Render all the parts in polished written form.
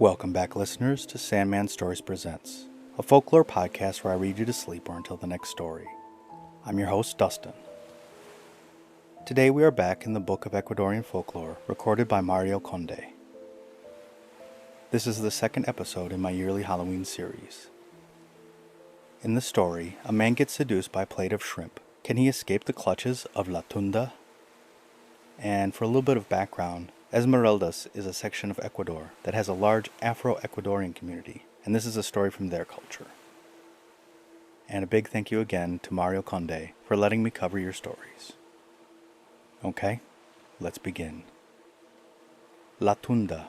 Welcome back, listeners, to Sandman Stories Presents, a folklore podcast where I read you to sleep or until the next story. I'm your host, Dustin. Today we are back in the Book of Ecuadorian Folklore, recorded by Mario Conde. This is the second episode in my yearly Halloween series. In the story, a man gets seduced by a plate of shrimp. Can he escape the clutches of La Tunda? And for a little bit of background, Esmeraldas is a section of Ecuador that has a large Afro-Ecuadorian community, and this is a story from their culture. And a big thank you again to Mario Conde for letting me cover your stories. Okay, let's begin. La Tunda.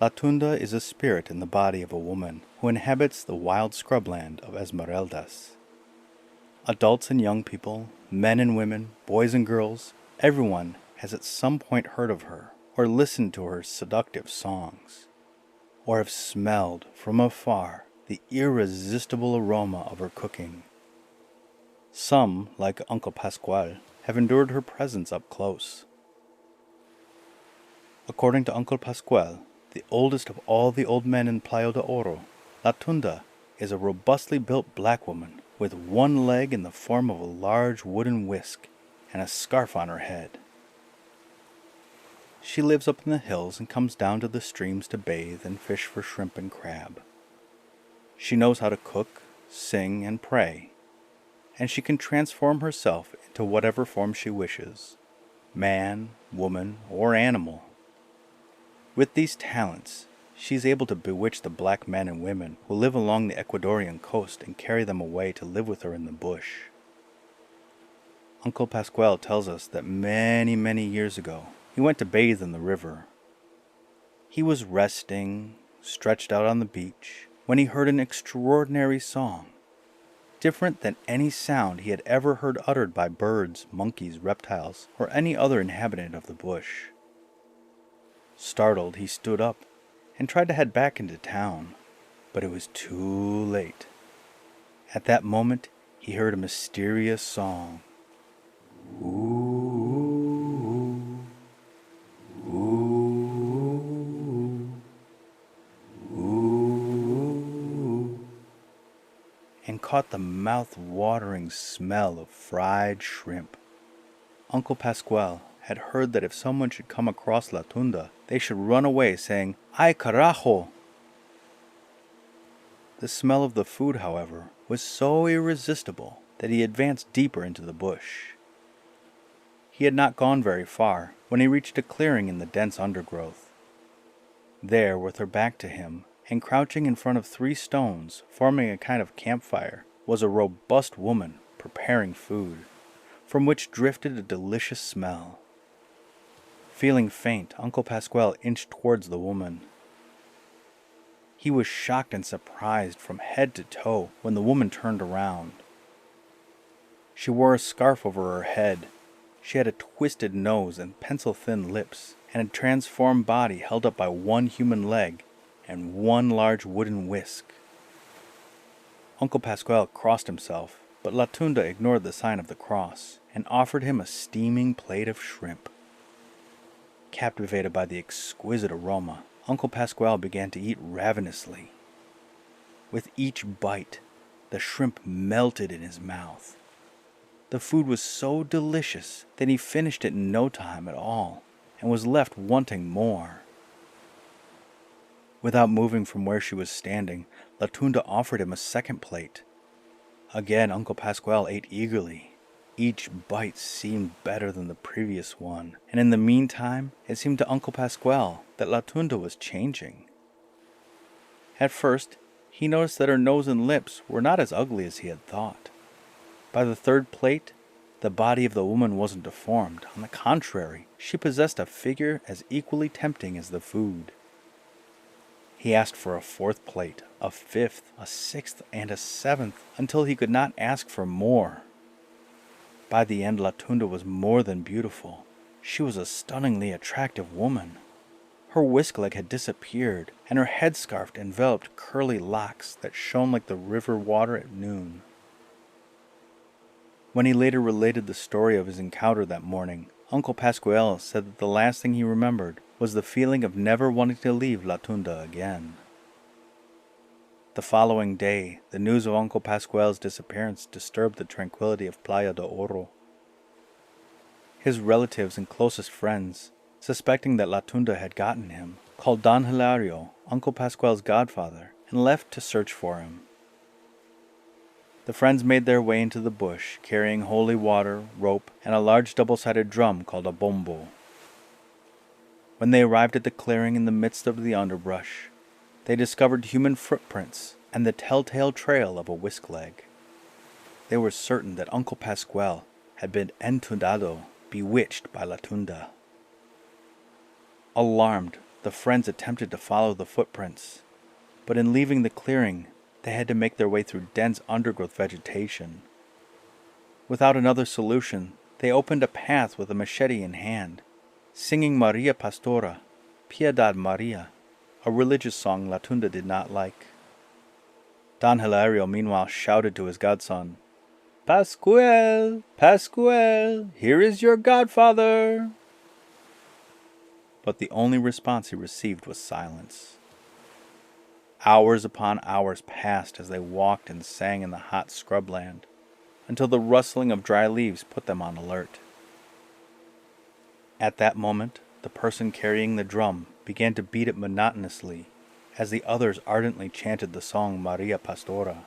La Tunda is a spirit in the body of a woman who inhabits the wild scrubland of Esmeraldas. Adults and young people, men and women, boys and girls, everyone has at some point heard of her, or listened to her seductive songs, or have smelled from afar the irresistible aroma of her cooking. Some, like Uncle Pasqual, have endured her presence up close. According to Uncle Pasqual, the oldest of all the old men in Playa de Oro, La Tunda is a robustly built black woman with one leg in the form of a large wooden whisk and a scarf on her head. She lives up in the hills and comes down to the streams to bathe and fish for shrimp and crab. She knows how to cook, sing, and pray, and she can transform herself into whatever form she wishes, man, woman, or animal. With these talents, she is able to bewitch the black men and women who live along the Ecuadorian coast and carry them away to live with her in the bush. Uncle Pasqual tells us that many years ago, he went to bathe in the river. He was resting, stretched out on the beach, when he heard an extraordinary song, different than any sound he had ever heard uttered by birds, monkeys, reptiles, or any other inhabitant of the bush. Startled, he stood up and tried to head back into town, but it was too late. At that moment, he heard a mysterious song. Ooh. And caught the mouth-watering smell of fried shrimp. Uncle Pasqual had heard that if someone should come across La Tunda, they should run away saying, "Ay carajo!" The smell of the food, however, was so irresistible that he advanced deeper into the bush. He had not gone very far when he reached a clearing in the dense undergrowth. There, with her back to him, and crouching in front of 3 stones, forming a kind of campfire, was a robust woman preparing food, from which drifted a delicious smell. Feeling faint, Uncle Pasqual inched towards the woman. He was shocked and surprised from head to toe when the woman turned around. She wore a scarf over her head. She had a twisted nose and pencil-thin lips, and a transformed body held up by one human leg and one large wooden whisk. Uncle Pasqual crossed himself, but La Tunda ignored the sign of the cross and offered him a steaming plate of shrimp. Captivated by the exquisite aroma, Uncle Pasqual began to eat ravenously. With each bite, the shrimp melted in his mouth. The food was so delicious that he finished it in no time at all and was left wanting more. Without moving from where she was standing, La Tunda offered him a second plate. Again, Uncle Pasqual ate eagerly. Each bite seemed better than the previous one, and in the meantime, it seemed to Uncle Pasqual that La Tunda was changing. At first, he noticed that her nose and lips were not as ugly as he had thought. By the third plate, the body of the woman wasn't deformed. On the contrary, she possessed a figure as equally tempting as the food. He asked for a 4th plate, a 5th, a 6th, and a 7th, until he could not ask for more. By the end, La Tunda was more than beautiful. She was a stunningly attractive woman. Her whisk leg had disappeared, and her headscarf enveloped curly locks that shone like the river water at noon. When he later related the story of his encounter that morning, Uncle Pasqual said that the last thing he remembered was the feeling of never wanting to leave La Tunda again. The following day, the news of Uncle Pasqual's disappearance disturbed the tranquility of Playa de Oro. His relatives and closest friends, suspecting that La Tunda had gotten him, called Don Hilario, Uncle Pasqual's godfather, and left to search for him. The friends made their way into the bush, carrying holy water, rope, and a large double-sided drum called a bombo. When they arrived at the clearing in the midst of the underbrush, they discovered human footprints and the telltale trail of a whisk leg. They were certain that Uncle Pasqual had been entundado, bewitched by La Tunda. Alarmed, the friends attempted to follow the footprints, but in leaving the clearing, they had to make their way through dense undergrowth vegetation. Without another solution, they opened a path with a machete in hand, singing Maria Pastora, Piedad Maria, a religious song La Tunda did not like. Don Hilario meanwhile shouted to his godson, "Pasqual, Pasqual, here is your godfather!" But the only response he received was silence. Hours upon hours passed as they walked and sang in the hot scrubland, until the rustling of dry leaves put them on alert. At that moment, the person carrying the drum began to beat it monotonously as the others ardently chanted the song Maria Pastora.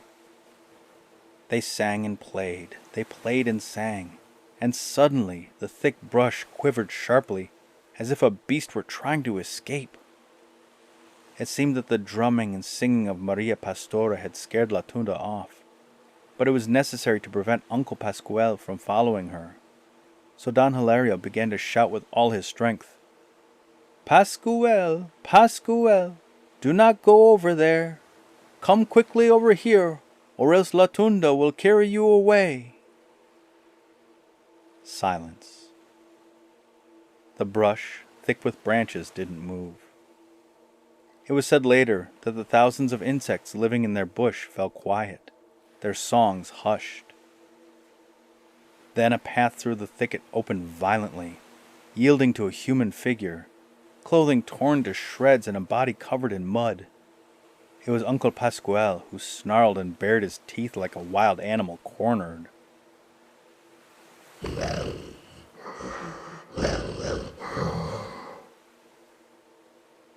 They sang and played, they played and sang, and suddenly the thick brush quivered sharply as if a beast were trying to escape. It seemed that the drumming and singing of Maria Pastora had scared La Tunda off, but it was necessary to prevent Uncle Pasqual from following her. So Don Hilario began to shout with all his strength, "Pasqual, Pasqual, do not go over there. Come quickly over here, or else La Tunda will carry you away." Silence. The brush, thick with branches, didn't move. It was said later that the thousands of insects living in their bush fell quiet, their songs hushed. Then a path through the thicket opened violently, yielding to a human figure, clothing torn to shreds and a body covered in mud. It was Uncle Pasqual, who snarled and bared his teeth like a wild animal cornered.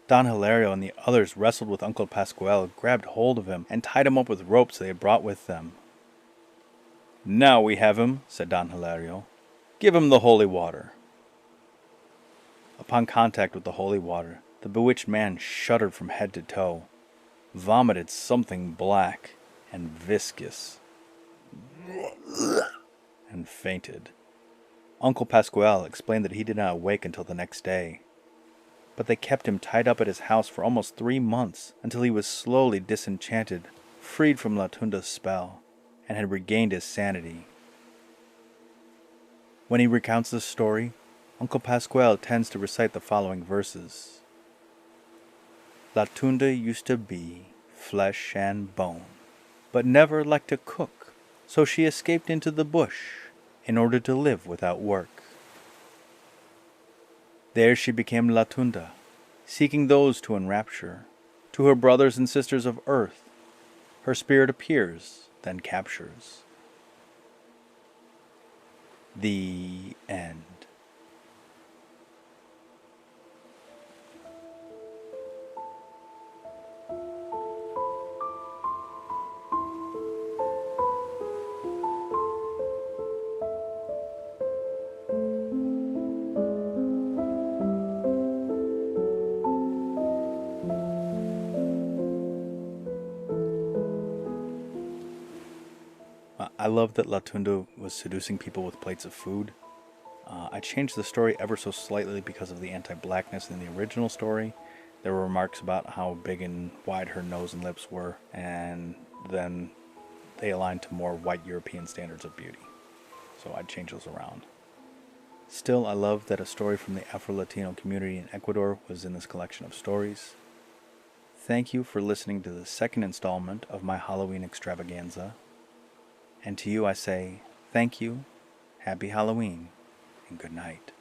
Don Hilario and the others wrestled with Uncle Pasqual, grabbed hold of him, and tied him up with ropes they had brought with them. "Now we have him," said Don Hilario. "Give him the holy water." Upon contact with the holy water, the bewitched man shuddered from head to toe, vomited something black and viscous, and fainted. Uncle Pasqual explained that he did not awake until the next day, but they kept him tied up at his house for almost 3 months until he was slowly disenchanted, freed from La Tunda's spell, and had regained his sanity. When he recounts this story, Uncle Pasqual tends to recite the following verses. La Tunda used to be flesh and bone, but never liked to cook, so she escaped into the bush in order to live without work. There she became La Tunda, seeking those to enrapture. To her brothers and sisters of earth, her spirit appears, then captures. The end. I love that La Tunda was seducing people with plates of food. I changed the story ever so slightly because of the anti-blackness in the original story. There were remarks about how big and wide her nose and lips were, and then they aligned to more white European standards of beauty. So I'd change those around. Still, I love that a story from the Afro-Latino community in Ecuador was in this collection of stories. Thank you for listening to the second installment of my Halloween extravaganza. And to you I say, thank you, happy Halloween, and good night.